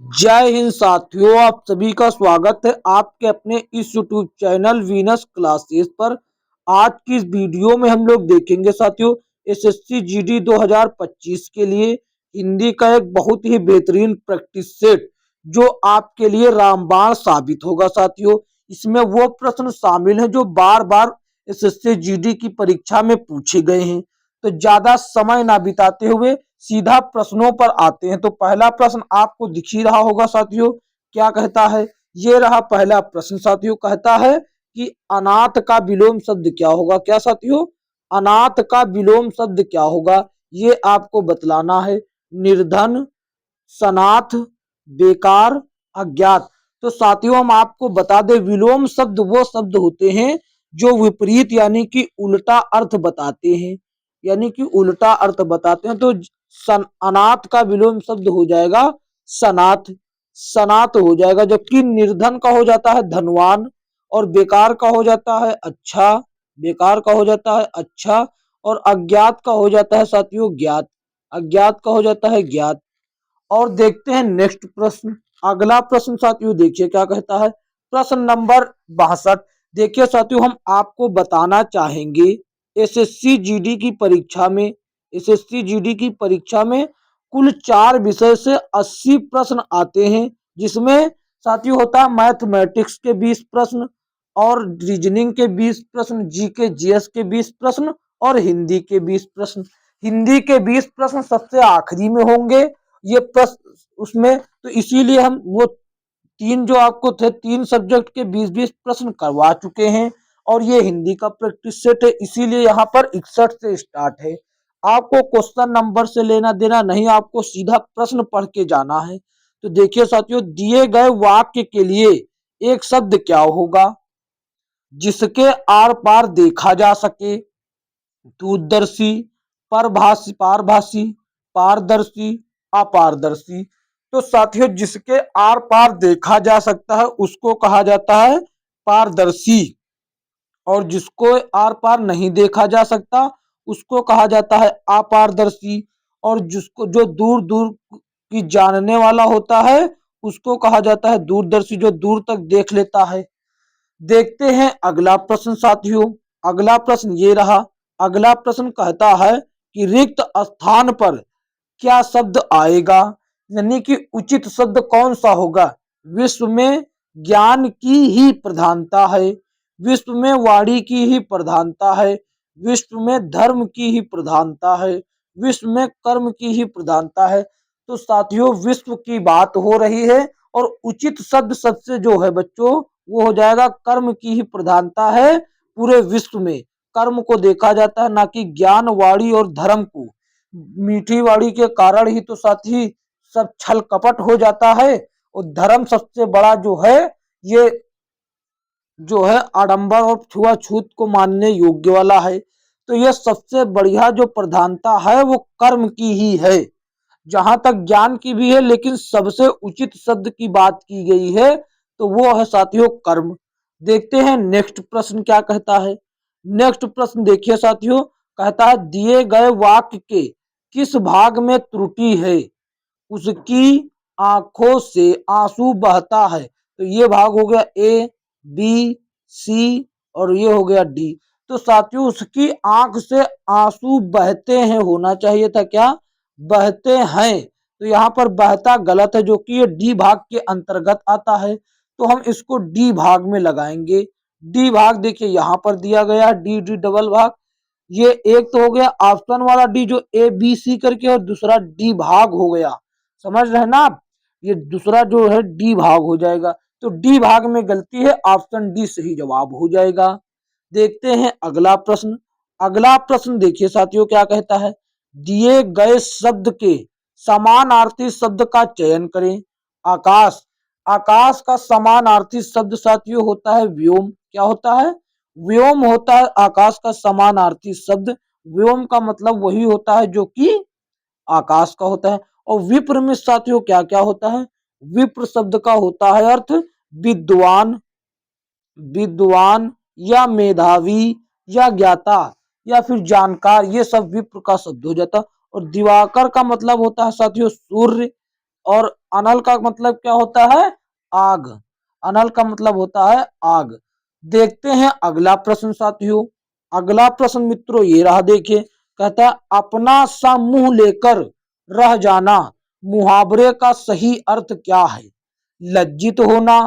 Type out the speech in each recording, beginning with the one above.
जय हिंद साथियों, आप सभी का स्वागत है आपके अपने इस यूट्यूब चैनल वीनस क्लासेस पर। आज की इस वीडियो में हम लोग देखेंगे साथियों एसएससी जीडी 2025 के लिए हिंदी का एक बहुत ही बेहतरीन प्रैक्टिस सेट जो आपके लिए रामबाण साबित होगा साथियों। इसमें वो प्रश्न शामिल हैं जो बार बार एसएससी जीडी की परीक्षा में पूछे गए हैं। तो ज्यादा समय ना बिताते हुए सीधा प्रश्नों पर आते हैं। तो पहला प्रश्न आपको दिख ही रहा होगा साथियों, क्या कहता है? ये रहा पहला प्रश्न साथियों। कहता है कि अनाथ का विलोम शब्द क्या होगा? क्या साथियों? अनाथ का विलोम शब्द क्या होगा ये आपको बतलाना है। निर्धन, सनाथ, बेकार, अज्ञात। तो साथियों हम आपको बता दें विलोम शब्द वो शब्द होते हैं जो विपरीत यानी कि उल्टा अर्थ बताते हैं, यानी कि उल्टा अर्थ बताते हैं। तो अनाथ का विलोम शब्द हो जाएगा सनाथ, सनाथ हो जाएगा। जबकि निर्धन का हो जाता है धनवान, और बेकार का हो जाता है अच्छा, बेकार का हो जाता है अच्छा, और अज्ञात का हो जाता है साथियों ज्ञात, अज्ञात का हो जाता है ज्ञात। और देखते हैं नेक्स्ट प्रश्न। अगला प्रश्न साथियों देखिए क्या कहता है। प्रश्न नंबर 62। देखिए साथियों हम आपको बताना चाहेंगे एसएससी जीडी की परीक्षा में, एसएससी जीडी की परीक्षा में कुल 4 विषय से 80 प्रश्न आते हैं, जिसमें साथियों होता है मैथमेटिक्स के 20 प्रश्न, और रीजनिंग के 20 प्रश्न, जीके जीएस के 20 प्रश्न, और हिंदी के 20 प्रश्न। हिंदी के 20 प्रश्न सबसे आखिरी में होंगे ये प्रश्न उसमें। तो इसीलिए हम वो तीन जो आपको थे, तीन सब्जेक्ट के 20-20 प्रश्न करवा चुके हैं, और ये हिंदी का प्रैक्टिस सेट है, इसीलिए यहाँ पर 61 से स्टार्ट है। आपको क्वेश्चन नंबर से लेना देना नहीं, आपको सीधा प्रश्न पढ़ के जाना है। तो देखिए साथियों दिए गए वाक्य के लिए एक शब्द क्या होगा जिसके आर पार देखा जा सके? दूरदर्शी, परभाषी, पारभाषी, पारदर्शी, अपारदर्शी। तो साथियों जिसके आर पार देखा जा सकता है उसको कहा जाता है पारदर्शी, और जिसको आर पार नहीं देखा जा सकता उसको कहा जाता है अपारदर्शी, और जिसको जो दूर दूर की जानने वाला होता है उसको कहा जाता है दूरदर्शी, जो दूर तक देख लेता है। देखते हैं अगला प्रश्न साथियों। अगला प्रश्न ये रहा। अगला प्रश्न कहता है कि रिक्त स्थान पर क्या शब्द आएगा, यानी कि उचित शब्द कौन सा होगा? विश्व में ज्ञान की ही प्रधानता है, विश्व में वाणी की ही प्रधानता है, विश्व में धर्म की ही प्रधानता है, विश्व में कर्म की ही प्रधानता है। तो साथियों विश्व की बात हो रही है, और उचित शब्द सबसे जो है बच्चों वो हो जाएगा कर्म की ही प्रधानता है। पूरे विश्व में कर्म को देखा जाता है, ना कि ज्ञान, वाणी और धर्म को। मीठी वाणी के कारण ही तो साथी सब छल कपट हो जाता है, और धर्म सबसे बड़ा जो है ये जो है आडंबर और छुआछूत को मानने योग्य वाला है। तो ये सबसे बढ़िया जो प्रधानता है वो कर्म की ही है। जहां तक ज्ञान की भी है, लेकिन सबसे उचित शब्द की बात की गई है तो वो है साथियों कर्म। देखते हैं नेक्स्ट प्रश्न क्या कहता है। नेक्स्ट प्रश्न देखिए साथियों, कहता है दिए गए वाक्य के किस भाग में त्रुटि है? उसकी आंखों से आंसू बहता है। तो ये भाग हो गया ए, बी, सी, और ये हो गया डी। तो साथियों उसकी आंख से आंसू बहते हैं होना चाहिए था, क्या बहते हैं? तो यहाँ पर बहता गलत है, जो कि ये डी भाग के अंतर्गत आता है। तो हम इसको डी भाग में लगाएंगे। डी भाग देखिए यहाँ पर दिया गया डी डी डबल भाग। ये एक तो हो गया ऑप्शन वाला डी जो ए बी सी करके, और दूसरा डी भाग हो गया। समझ रहे हैं ना आप? ये दूसरा जो है डी भाग हो जाएगा। तो डी भाग में गलती है, ऑप्शन डी सही जवाब हो जाएगा। देखते हैं अगला प्रश्न। अगला प्रश्न देखिए साथियों क्या कहता है। दिए गए शब्द के समानार्थी शब्द का चयन करें। आकाश, आकाश का समानार्थी शब्द साथियों होता है व्योम। क्या होता है? व्योम होता है आकाश का समानार्थी शब्द। व्योम का मतलब वही होता है जो कि आकाश का होता है। और विप्र में साथियों क्या क्या होता है? विप्र शब्द का होता है अर्थ विद्वान, विद्वान या मेधावी या ज्ञाता या फिर जानकार, ये सब विप्र का शब्द हो जाता है। और दिवाकर का मतलब होता है साथियों सूर्य, और अनल का मतलब क्या होता है? आग। अनल का मतलब होता है आग। देखते हैं अगला प्रश्न साथियों। अगला प्रश्न मित्रों ये रहा, देखिए। कहता है अपना सा मुंह लेकर रह जाना, मुहावरे का सही अर्थ क्या है? लज्जित होना,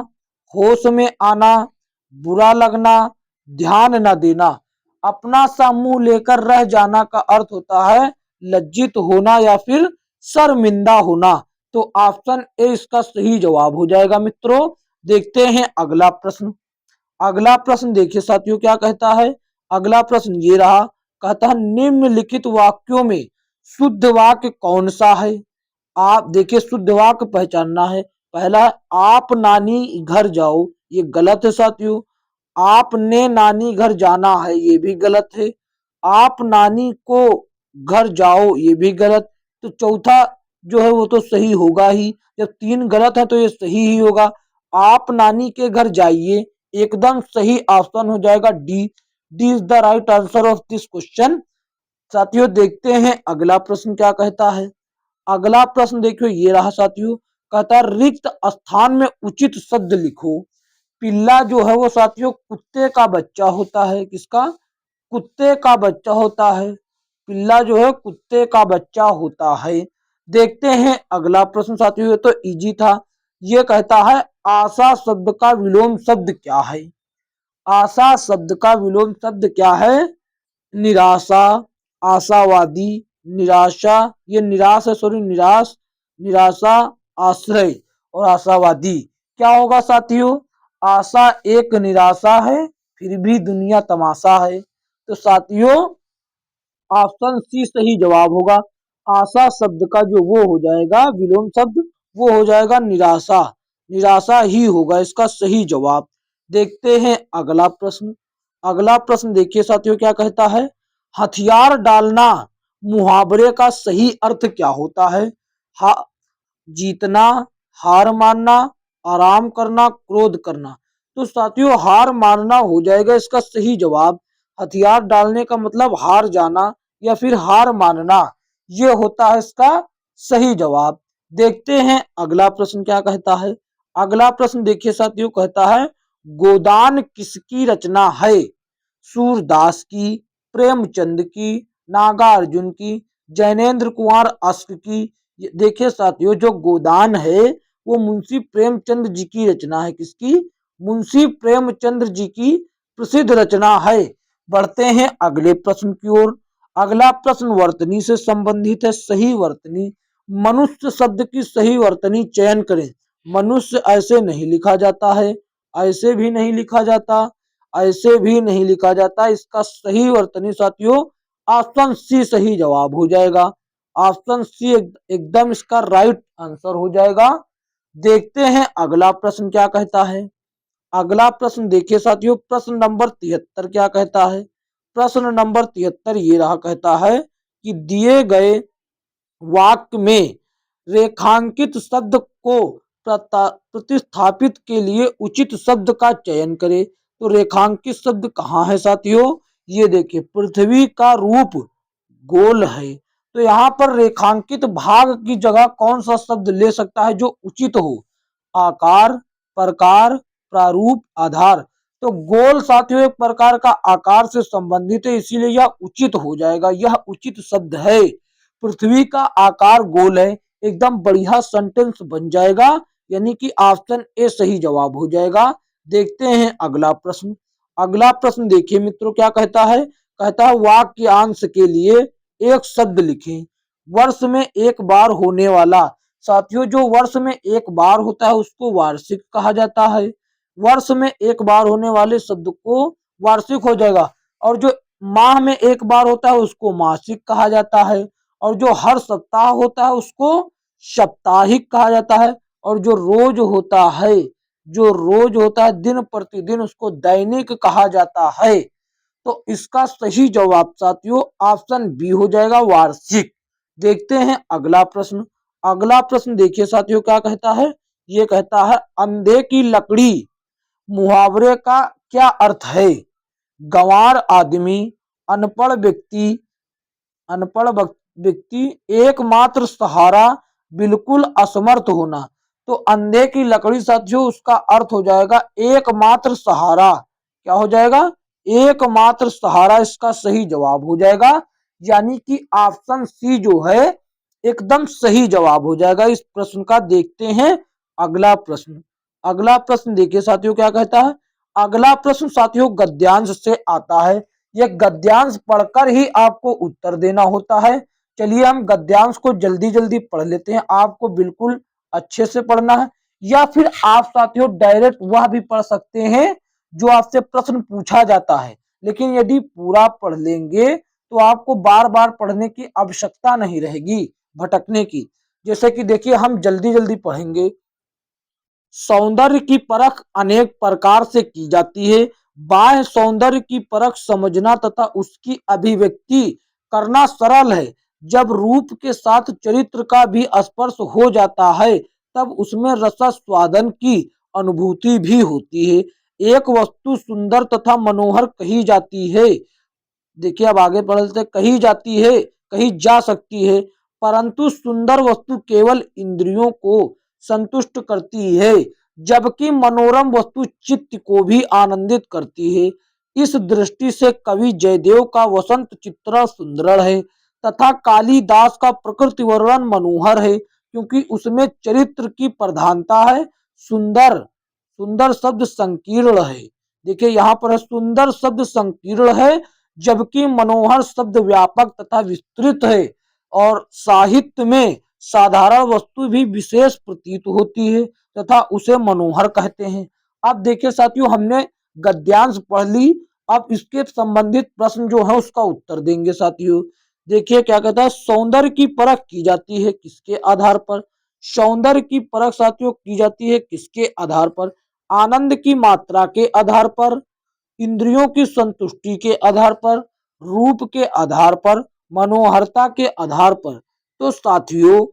होश में आना, बुरा लगना, ध्यान न देना। अपना सा मुंह लेकर रह जाना का अर्थ होता है लज्जित होना या फिर शर्मिंदा होना। तो ऑप्शन ए इसका सही जवाब हो जाएगा मित्रों। देखते हैं अगला प्रश्न। अगला प्रश्न देखिए साथियों क्या कहता है। अगला प्रश्न ये रहा, कहता है निम्नलिखित वाक्यों में शुद्ध वाक्य कौन सा है? आप देखिए शुद्ध वाक्य पहचानना है। पहला, आप नानी घर जाओ, ये गलत है साथियों। आपने नानी घर जाना है, ये भी गलत है। आप नानी को घर जाओ, ये भी गलत। तो चौथा जो है वो तो सही होगा ही। जब तीन गलत है तो ये सही ही होगा। आप नानी के घर जाइए, एकदम सही ऑप्शन हो जाएगा D. D is the right answer of this question. साथियों देखते हैं अगला प्रश्न क्या कहता है। अगला प्रश्न देखियो ये रहा साथियों। कहता है रिक्त स्थान में उचित शब्द लिखो। पिल्ला जो है वो साथियों कुत्ते का बच्चा होता है। किसका? कुत्ते का बच्चा होता है। पिल्ला जो है कुत्ते का बच्चा होता है। देखते हैं अगला प्रश्न साथियों, ये तो इजी था। ये कहता है आशा शब्द का विलोम शब्द क्या है? आशा शब्द का विलोम शब्द क्या है? निराशा, आशावादी, निराशा, ये निराश है, सॉरी निराश, निराशा, आश्रय और आशावादी। क्या होगा साथियों? आशा एक निराशा है, फिर भी दुनिया तमाशा है। तो साथियों ऑप्शन सी सही जवाब होगा। आशा शब्द का जो वो हो जाएगा विलोम शब्द, वो हो जाएगा निराशा। निराशा ही होगा इसका सही जवाब। देखते हैं अगला प्रश्न। अगला प्रश्न देखिए साथियों क्या कहता है। हथियार डालना मुहावरे का सही अर्थ क्या होता है? हा, जीतना, हार मानना, आराम करना, क्रोध करना। तो साथियों हार मानना हो जाएगा इसका सही जवाब। हथियार डालने का मतलब हार जाना या फिर हार मानना, ये होता है इसका सही जवाब। देखते हैं अगला प्रश्न क्या कहता है। अगला प्रश्न देखिए साथियों कहता है गोदान किसकी रचना है? सूरदास की, प्रेमचंद की, नागार्जुन की, जैनेन्द्र कुमार अश्क की। देखिए साथियों जो गोदान है वो मुंशी प्रेमचंद जी की रचना है। किसकी? मुंशी प्रेमचंद जी की प्रसिद्ध रचना है। बढ़ते हैं अगले प्रश्न की ओर। अगला प्रश्न वर्तनी से संबंधित है। सही वर्तनी, मनुष्य शब्द की सही वर्तनी चयन करें। मनुष्य ऐसे नहीं लिखा जाता है, ऐसे भी नहीं लिखा जाता, ऐसे भी नहीं लिखा जाता। इसका सही वर्तनी साथियों ऑप्शन सी सही जवाब हो जाएगा। ऑप्शन सी एकदम इसका राइट आंसर हो जाएगा। देखते हैं अगला प्रश्न क्या कहता है। अगला प्रश्न देखिए साथियों प्रश्न नंबर 73 क्या कहता है। प्रश्न नंबर 73 ये रहा, कहता है कि दिए गए वाक्य में रेखांकित शब्द को प्रतिस्थापित के लिए उचित शब्द का चयन करें। तो रेखांकित शब्द कहाँ है साथियों? ये देखिए पृथ्वी का रूप गोल है। तो यहाँ पर रेखांकित भाग की जगह कौन सा शब्द ले सकता है जो उचित हो? आकार, प्रकार, प्रारूप, आधार। तो गोल साथियों एक प्रकार का आकार से संबंधित है, इसीलिए यह उचित हो जाएगा। यह उचित शब्द है। पृथ्वी का आकार गोल है, एकदम बढ़िया सेंटेंस बन जाएगा। यानी कि ऑप्शन ए सही जवाब हो जाएगा। देखते हैं अगला प्रश्न। अगला प्रश्न देखिए मित्रों क्या कहता है। कहता है वाक्यांश के लिए एक शब्द लिखें। वर्ष में एक बार होने वाला। साथियों जो वर्ष में एक बार होता है उसको वार्षिक कहा जाता है। वर्ष में एक बार होने वाले शब्द को वार्षिक हो जाएगा। और जो माह में एक बार होता है उसको मासिक कहा जाता है। और जो हर सप्ताह होता है उसको साप्ताहिक कहा जाता है। और जो रोज होता है, जो रोज होता है दिन प्रतिदिन, उसको दैनिक कहा जाता है। तो इसका सही जवाब साथियों ऑप्शन बी हो जाएगा वार्षिक। देखते हैं अगला प्रश्न। अगला प्रश्न देखिए साथियों क्या कहता है। ये कहता है अंधे की लकड़ी मुहावरे का क्या अर्थ है? गंवार आदमी, अनपढ़ व्यक्ति, अनपढ़ व्यक्ति, एकमात्र सहारा, बिल्कुल असमर्थ होना। तो अंधे की लकड़ी साथियों उसका अर्थ हो जाएगा एकमात्र सहारा। क्या हो जाएगा? एकमात्र सहारा इसका सही जवाब हो जाएगा। यानी कि ऑप्शन सी जो है एकदम सही जवाब हो जाएगा इस प्रश्न का। देखते हैं अगला प्रश्न। अगला प्रश्न देखिए साथियों क्या कहता है। अगला प्रश्न साथियों गद्यांश से आता है। यह गद्यांश पढ़कर ही आपको उत्तर देना होता है। चलिए हम गद्यांश को जल्दी जल्दी पढ़ लेते हैं। आपको बिल्कुल अच्छे से पढ़ना है, या फिर आप साथियों डायरेक्ट वह भी पढ़ सकते हैं जो आपसे प्रश्न पूछा जाता है। लेकिन यदि पूरा पढ़ लेंगे तो आपको बार बार पढ़ने की आवश्यकता नहीं रहेगी भटकने की। जैसे कि देखिए हम जल्दी जल्दी पढ़ेंगे। सौंदर्य की परख अनेक प्रकार से की जाती है। बाह्य सौंदर्य की परख समझना तथा उसकी अभिव्यक्ति करना सरल है। जब रूप के साथ चरित्र का भी स्पर्श हो जाता है तब उसमें रसास्वादन की अनुभूति भी होती है। एक वस्तु सुंदर तथा मनोहर कही जाती है। देखिए अब आगे बढ़ते कही जाती है, कही जा सकती है, परंतु सुंदर वस्तु केवल इंद्रियों को संतुष्ट करती है, जबकि मनोरम वस्तु चित्त को भी आनंदित करती है। इस दृष्टि से कवि जयदेव का वसंत चित्रण सुंदर है तथा कालिदास का प्रकृति वर्णन मनोहर है, क्योंकि उसमें चरित्र की प्रधानता है। सुंदर, सुंदर शब्द संकीर्ण है। देखिए यहाँ पर सुंदर शब्द संकीर्ण है, जबकि मनोहर शब्द व्यापक तथा विस्तृत है। और साहित्य में साधारण वस्तु भी विशेष प्रतीत होती है तथा उसे मनोहर कहते हैं। अब देखिए साथियों हमने गद्यांश पढ़ ली। अब इसके संबंधित प्रश्न जो है उसका उत्तर देंगे साथियों। देखिए क्या कहता है। सौंदर्य की परख की जाती है किसके आधार पर? सौंदर्य की परख साथियों की जाती है किसके आधार पर? आनंद की मात्रा के आधार पर, इंद्रियों की संतुष्टि के आधार पर, रूप के आधार पर, मनोहरता के आधार पर। तो साथियों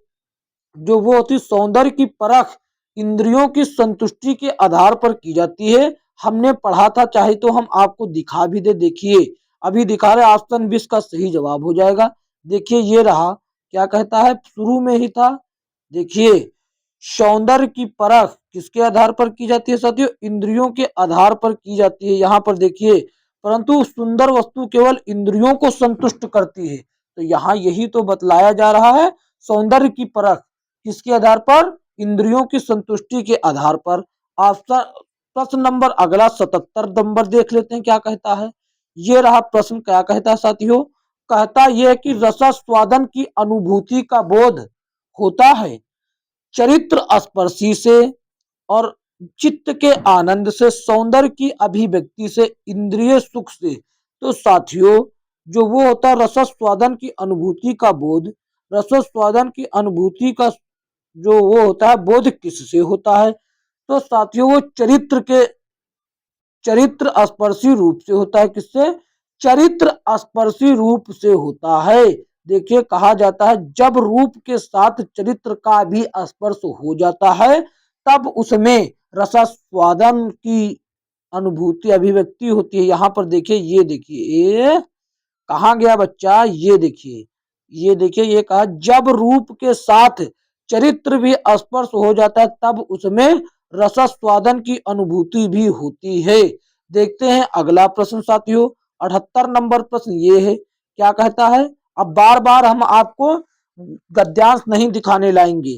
जो वो होती सौंदर्य की परख इंद्रियों की संतुष्टि के आधार पर की जाती है। हमने पढ़ा था, चाहे तो हम आपको दिखा भी दे। देखिए अभी दिखा रहे ऑप्शन 20 का सही जवाब हो जाएगा। देखिए ये रहा, क्या कहता है, शुरू में ही था। देखिए सौंदर्य की परख किसके आधार पर की जाती है साथियों? इंद्रियों के आधार पर की जाती है। यहाँ पर देखिए परंतु सुंदर वस्तु केवल इंद्रियों को संतुष्ट करती है। तो यहाँ यही तो बतलाया जा रहा है। सौंदर्य की परख किसके आधार पर? इंद्रियों की संतुष्टि के आधार पर। ऑप्शन प्रश्न नंबर अगला 77 नंबर देख लेते हैं क्या कहता है। ये रहा प्रश्न। क्या कहता है साथियों? कहता यह है कि रसास्वादन की अनुभूति का बोध होता है चरित्र स्पर्शी से और चित्त के आनंद से, सौंदर्य की अभिव्यक्ति से, इंद्रिय सुख से। तो साथियों जो वो होता है रसस्वादन की अनुभूति का बोध, रसस्वादन की अनुभूति का जो वो होता है बोध किससे होता है? तो साथियों वो चरित्र स्पर्शी रूप से होता है। किससे? चरित्र स्पर्शी रूप से होता है। देखिए कहा जाता है जब रूप के साथ चरित्र का भी स्पर्श हो जाता है तब उसमें रसास्वादन की अनुभूति अभिव्यक्ति होती है। यहाँ पर देखिए, ये देखिए कहाँ गया बच्चा, ये देखिए, ये देखिए, ये कहा जब रूप के साथ चरित्र भी स्पर्श हो जाता है तब उसमें रसास्वादन की अनुभूति भी होती है। देखते हैं अगला प्रश्न साथियों। 78 नंबर प्रश्न ये है, क्या कहता है। अब बार बार हम आपको गद्यांश नहीं दिखाने लाएंगे।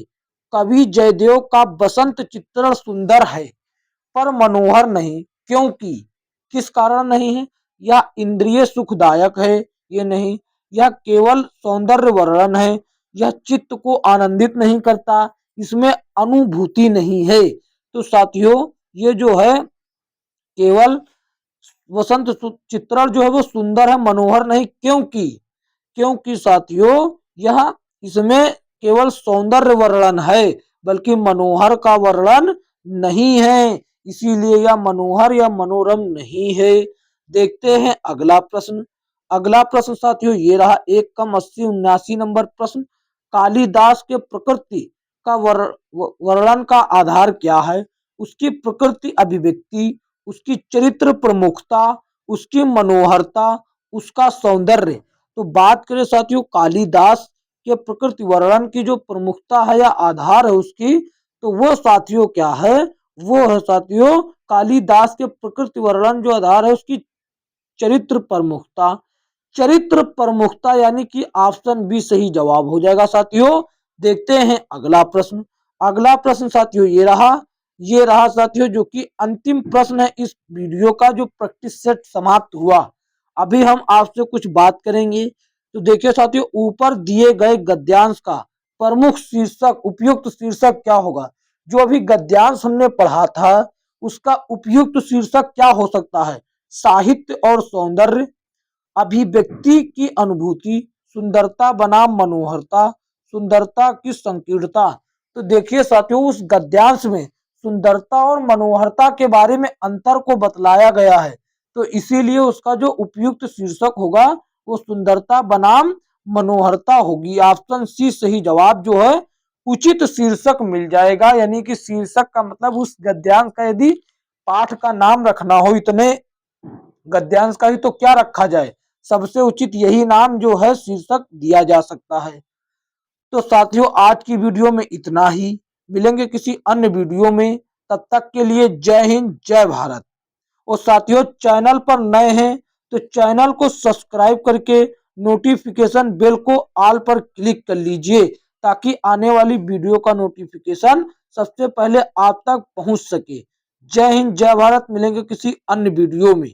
कवि जयदेव का बसंत चित्रण सुंदर है पर मनोहर नहीं, क्योंकि किस कारण नहीं है? यह इंद्रिय सुखदायक है, ये नहीं। यह केवल सौंदर्य वर्णन है, यह चित्त को आनंदित नहीं करता, इसमें अनुभूति नहीं है। तो साथियों ये जो है केवल वसंत चित्रण जो है वो सुंदर है, मनोहर नहीं। क्योंकि क्योंकि साथियों यह इसमें केवल सौंदर्य वर्णन है बल्कि मनोहर का वर्णन नहीं है, इसीलिए यह मनोहर या मनोरम नहीं है। देखते हैं अगला प्रश्न। अगला प्रश्न साथियों ये रहा 1 कम 80 79 नंबर प्रश्न। कालिदास के प्रकृति का वर्णन का आधार क्या है? उसकी प्रकृति अभिव्यक्ति, उसकी चरित्र प्रमुखता, उसकी मनोहरता, उसका सौंदर्य। तो बात करें साथियों कालिदास के प्रकृति वर्णन की जो प्रमुखता है या आधार है उसकी, तो वो साथियों क्या है, वो है साथियों कालिदास के प्रकृति वर्णन जो आधार है उसकी चरित्र प्रमुखता। चरित्र प्रमुखता यानी कि ऑप्शन बी सही जवाब हो जाएगा साथियों। देखते हैं अगला प्रश्न। अगला प्रश्न साथियों ये रहा साथियों जो कि अंतिम प्रश्न है इस वीडियो का जो प्रैक्टिस सेट समाप्त हुआ। अभी हम आपसे कुछ बात करेंगे। तो देखिए साथियों ऊपर दिए गए गद्यांश का प्रमुख शीर्षक उपयुक्त शीर्षक क्या होगा। जो अभी गद्यांश हमने पढ़ा था उसका उपयुक्त शीर्षक क्या हो सकता है। साहित्य और सौंदर्य, अभिव्यक्ति की अनुभूति, सुंदरता बनाम मनोहरता, सुंदरता की संकीर्णता। तो देखिए साथियों उस गद्यांश में सुंदरता और मनोहरता के बारे में अंतर को बतलाया गया है। तो इसीलिए उसका जो उपयुक्त शीर्षक होगा वो सुंदरता बनाम मनोहरता होगी। ऑप्शन सी सही जवाब जो है उचित शीर्षक मिल जाएगा। यानी कि शीर्षक का मतलब उस गद्यांश का यदि पाठ का नाम रखना हो इतने गद्यांश का ही तो क्या रखा जाए, सबसे उचित यही नाम जो है शीर्षक दिया जा सकता है। तो साथियों आज की वीडियो में इतना ही। मिलेंगे किसी अन्य वीडियो में, तब तक के लिए जय हिंद जय भारत। और साथियों चैनल पर नए हैं तो चैनल को सब्सक्राइब करके नोटिफिकेशन बेल को ऑल पर क्लिक कर लीजिए ताकि आने वाली वीडियो का नोटिफिकेशन सबसे पहले आप तक पहुंच सके। जय हिंद जय भारत। मिलेंगे किसी अन्य वीडियो में।